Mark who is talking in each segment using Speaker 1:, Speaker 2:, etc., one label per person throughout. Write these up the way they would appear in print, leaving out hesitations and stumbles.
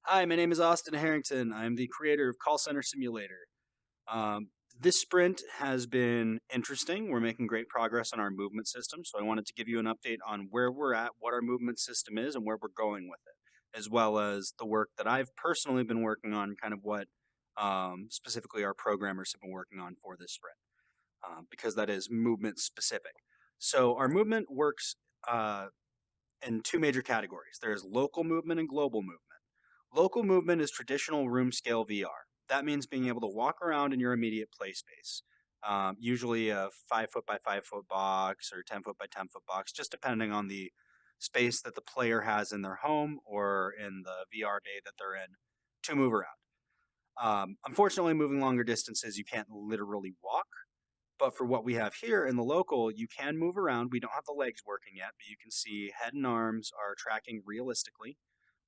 Speaker 1: Hi, my name is Austin Harrington. I'm the creator of Call Center Simulator. Um, this sprint has been interesting. We're making great progress on our movement system, so I wanted to give you an update on where we're at, what our movement system is, and where we're going with it, as well as the work that I've personally been working on, kind of what specifically our programmers have been working on for this sprint, because that is movement specific. So our movement works uh, in two major categories. There's local movement and global movement. Local movement is traditional room scale VR. That means being able to walk around in your immediate play space. Usually a 5 foot by 5 foot box or 10 foot by 10 foot box, just depending on the space that the player has in their home or in the VR bay that they're in to move around. Unfortunately, moving longer distances, you can't literally walk. But for what we have here in the local, you can move around. We don't have the legs working yet, but you can see head and arms are tracking realistically.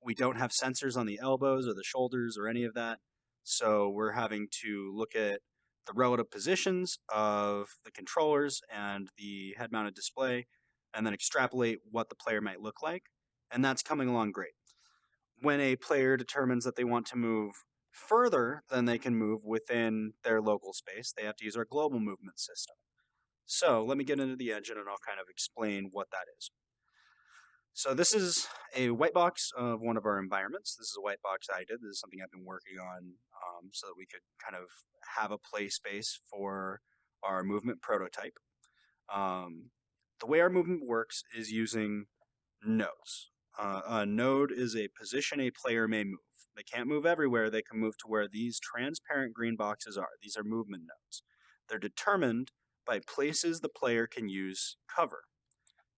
Speaker 1: We don't have sensors on the elbows or the shoulders or any of that. So we're having to look at the relative positions of the controllers and the head mounted display and then extrapolate what the player might look like. And that's coming along great. When a player determines that they want to move further than they can move within their local space, they have to use our global movement system. So let me get into the engine and I'll kind of explain what that is. So this is a white box of one of our environments. This is a white box I did. This is something I've been working on so that we could kind of have a play space for our movement prototype. Um, the way our movement works is using nodes. A node is a position a player may move. They can't move everywhere. They can move to where these transparent green boxes are. These are movement nodes. They're determined by places the player can use cover.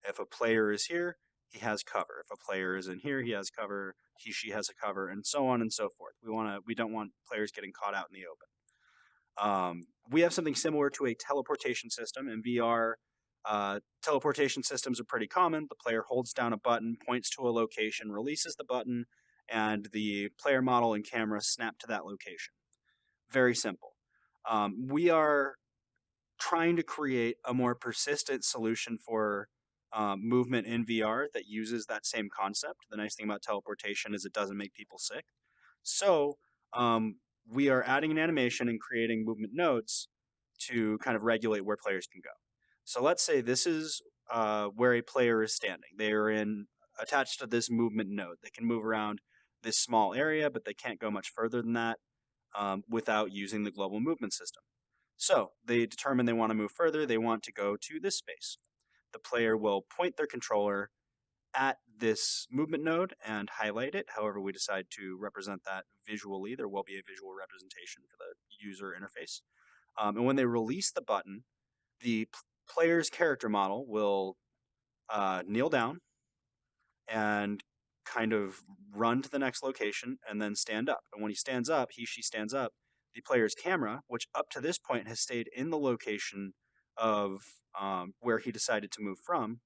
Speaker 1: If a player is here, he has cover. If a player is in here, he has cover. She has a cover, and so on and so forth. We don't want players getting caught out in the open. We have something similar to a teleportation system in VR. Teleportation systems are pretty common. The player holds down a button, points to a location, releases the button, and the player model and camera snap to that location. Very simple. We are trying to create a more persistent solution for movement in VR that uses that same concept. The nice thing about teleportation is it doesn't make people sick. So um, we are adding an animation and creating movement nodes to kind of regulate where players can go. So let's say this is where a player is standing. They are in attached to this movement node. They can move around this small area, but they can't go much further than that without using the global movement system. So they determine they want to move further. They want to go to this space. The player will point their controller at this movement node and highlight it. However, we decide to represent that visually. There will be a visual representation for the user interface. And when they release the button, the player's character model will kneel down and kind of run to the next location and then stand up. And when he stands up, she stands up, the player's camera, which up to this point has stayed in the location of where he decided to move from,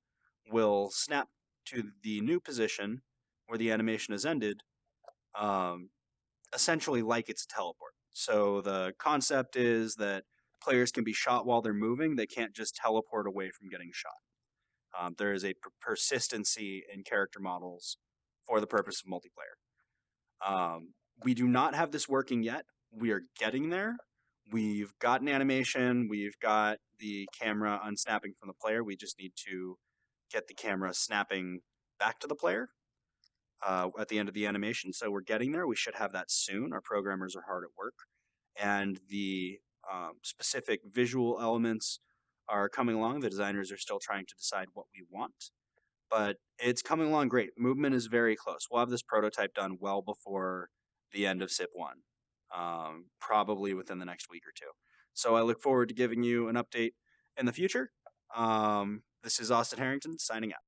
Speaker 1: will snap to the new position where the animation has ended, um, essentially like it's a teleport. So the concept is that players can be shot while they're moving. They can't just teleport away from getting shot. There is a persistency in character models for the purpose of multiplayer. We do not have this working yet. We are getting there. We've got an animation. We've got the camera unsnapping from the player. We just need to get the camera snapping back to the player at the end of the animation. So we're getting there. We should have that soon. Our programmers are hard at work. And the specific visual elements are coming along. The designers are still trying to decide what we want, but it's coming along great. Movement is very close. We'll have this prototype done well before the end of SIP1, probably within the next week or two. So I look forward to giving you an update in the future. This is Austin Harrington signing out.